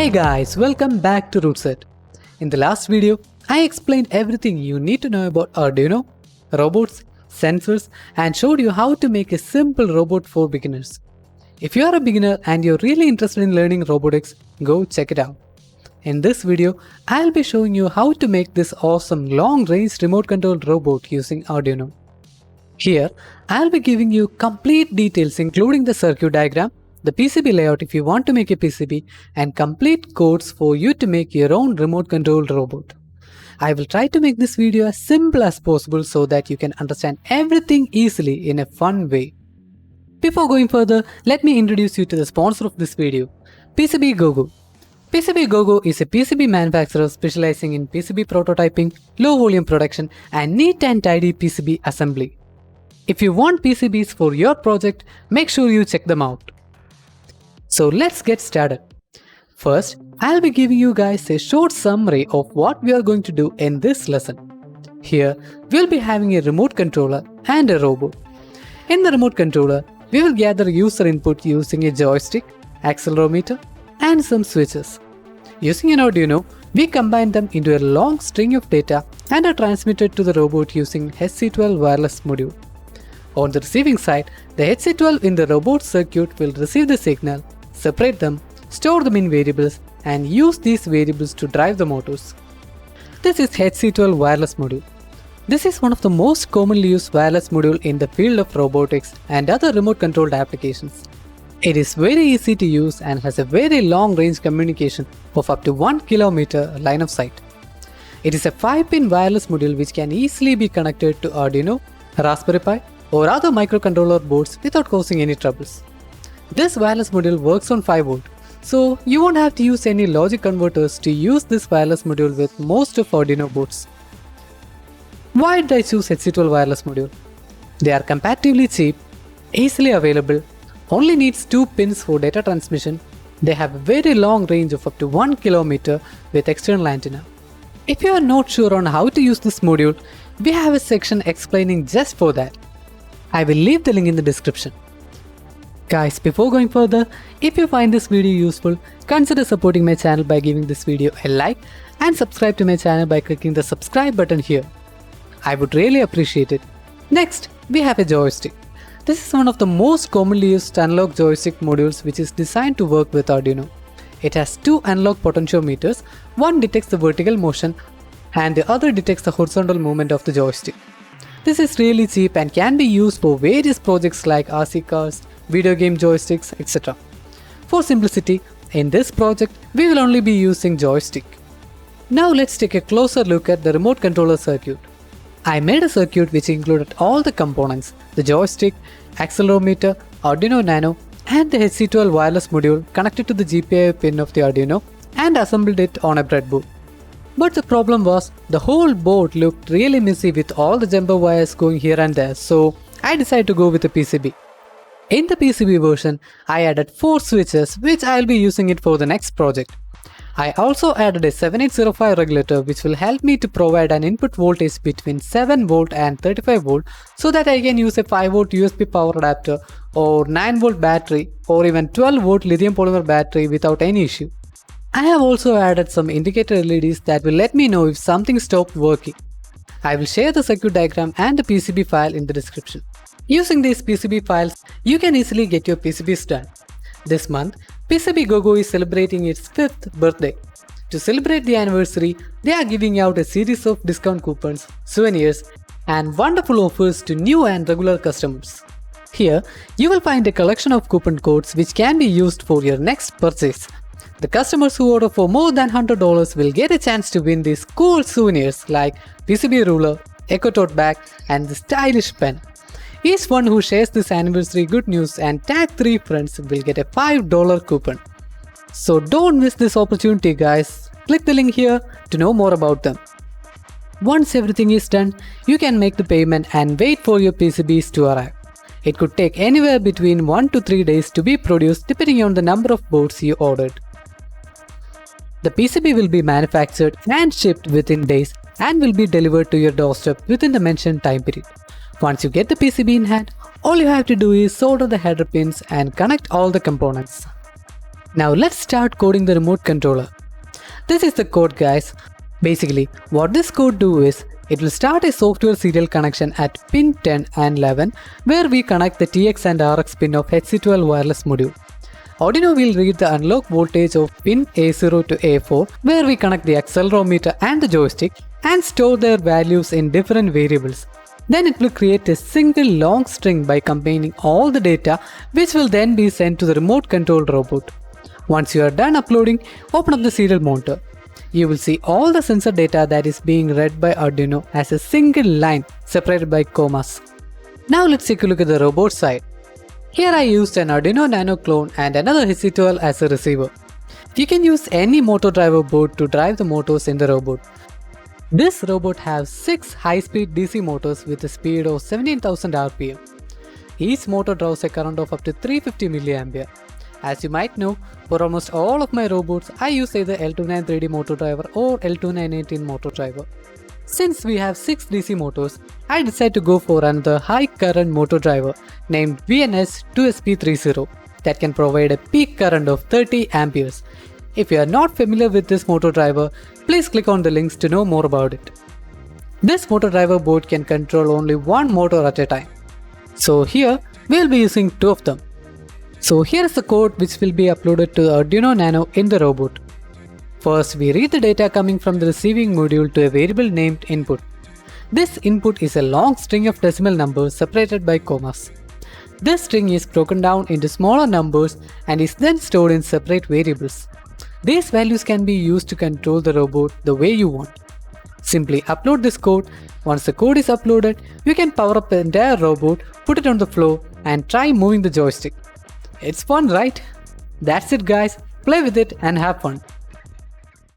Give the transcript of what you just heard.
Hey guys, welcome back to Rootset. In the last video, I explained everything you need to know about Arduino, robots, sensors, and showed you how to make a simple robot for beginners. If you are a beginner and you're really interested in learning robotics, go check it out. In this video, I'll be showing you how to make this awesome long-range remote-controlled robot using Arduino. Here, I'll be giving you complete details including the circuit diagram, the PCB layout if you want to make a PCB, and complete codes for you to make your own remote-controlled robot. I will try to make this video as simple as possible so that you can understand everything easily in a fun way. Before going further, let me introduce you to the sponsor of this video, PCB GoGo. PCB GoGo is a PCB manufacturer specializing in PCB prototyping, low volume production, and neat and tidy PCB assembly. If you want PCBs for your project, make sure you check them out. So let's get started. First, I'll be giving you guys a short summary of what we are going to do in this lesson. Here, we'll be having a remote controller and a robot. In the remote controller, we will gather user input using a joystick, accelerometer, and some switches. Using an Arduino, we combine them into a long string of data and are transmitted to the robot using HC12 wireless module. On the receiving side, the HC12 in the robot circuit will receive the signal, separate them, store them in variables, and use these variables to drive the motors. This is HC12 wireless module. This is one of the most commonly used wireless module in the field of robotics and other remote controlled applications. It is very easy to use and has a very long range communication of up to 1 km line of sight. It is a 5-pin wireless module which can easily be connected to Arduino, Raspberry Pi, or other microcontroller boards without causing any troubles. This wireless module works on 5V, so you won't have to use any logic converters to use this wireless module with most of Arduino boards. Why did I choose HC12 wireless module? They are comparatively cheap, easily available, only needs 2 pins for data transmission. They have a very long range of up to 1 km with external antenna. If you are not sure on how to use this module, we have a section explaining just for that. I will leave the link in the description. Guys, before going further, if you find this video useful, consider supporting my channel by giving this video a like and subscribe to my channel by clicking the subscribe button here. I would really appreciate it. Next, we have a joystick. This is one of the most commonly used analog joystick modules which is designed to work with Arduino. It has 2 analog potentiometers, one detects the vertical motion and the other detects the horizontal movement of the joystick. This is really cheap and can be used for various projects like RC cars, video game joysticks, etc. For simplicity, in this project, we will only be using joystick. Now let's take a closer look at the remote controller circuit. I made a circuit which included all the components, the joystick, accelerometer, Arduino Nano, and the HC12 wireless module connected to the GPIO pin of the Arduino and assembled it on a breadboard. But the problem was, the whole board looked really messy with all the jumper wires going here and there, so I decided to go with a PCB. In the PCB version, I added 4 switches which I'll be using it for the next project. I also added a 7805 regulator which will help me to provide an input voltage between 7V and 35V so that I can use a 5V USB power adapter or 9V battery or even 12V lithium polymer battery without any issue. I have also added some indicator LEDs that will let me know if something stopped working. I will share the circuit diagram and the PCB file in the description. Using these PCB files, you can easily get your PCBs done. This month, PCB GoGo is celebrating its 5th birthday. To celebrate the anniversary, they are giving out a series of discount coupons, souvenirs, and wonderful offers to new and regular customers. Here, you will find a collection of coupon codes which can be used for your next purchase. The customers who order for more than $100 will get a chance to win these cool souvenirs like PCB ruler, Echo Tote bag, and the stylish pen. Each one who shares this anniversary good news and tag 3 friends will get a $5 coupon. So don't miss this opportunity guys, click the link here to know more about them. Once everything is done, you can make the payment and wait for your PCBs to arrive. It could take anywhere between 1 to 3 days to be produced depending on the number of boards you ordered. The PCB will be manufactured and shipped within days and will be delivered to your doorstep within the mentioned time period. Once you get the PCB in hand, all you have to do is solder the header pins and connect all the components. Now let's start coding the remote controller. This is the code, guys. Basically, what this code do is, it will start a software serial connection at pin 10 and 11 where we connect the TX and RX pin of HC12 wireless module. Arduino will read the analog voltage of pin A0 to A4 where we connect the accelerometer and the joystick and store their values in different variables. Then it will create a single long string by combining all the data, which will then be sent to the remote control robot. Once you are done uploading, open up the serial monitor. You will see all the sensor data that is being read by Arduino as a single line separated by commas. Now let's take a look at the robot side. Here I used an Arduino Nano clone and another HC12 as a receiver. You can use any motor driver board to drive the motors in the robot. This robot has 6 high-speed DC motors with a speed of 17,000 RPM. Each motor draws a current of up to 350 mA. As you might know, for almost all of my robots, I use either L293D motor driver or L2918 motor driver. Since we have 6 DC motors, I decided to go for another high current motor driver named VNS2SP30 that can provide a peak current of 30 amperes. If you are not familiar with this motor driver, please click on the links to know more about it. This motor driver board can control only one motor at a time. So here, we will be using 2 of them. So here is the code which will be uploaded to the Arduino Nano in the robot. First, we read the data coming from the receiving module to a variable named input. This input is a long string of decimal numbers separated by commas. This string is broken down into smaller numbers and is then stored in separate variables. These values can be used to control the robot the way you want. Simply upload this code. Once the code is uploaded, you can power up the entire robot, put it on the floor and try moving the joystick. It's fun, right? That's it, guys. Play with it and have fun.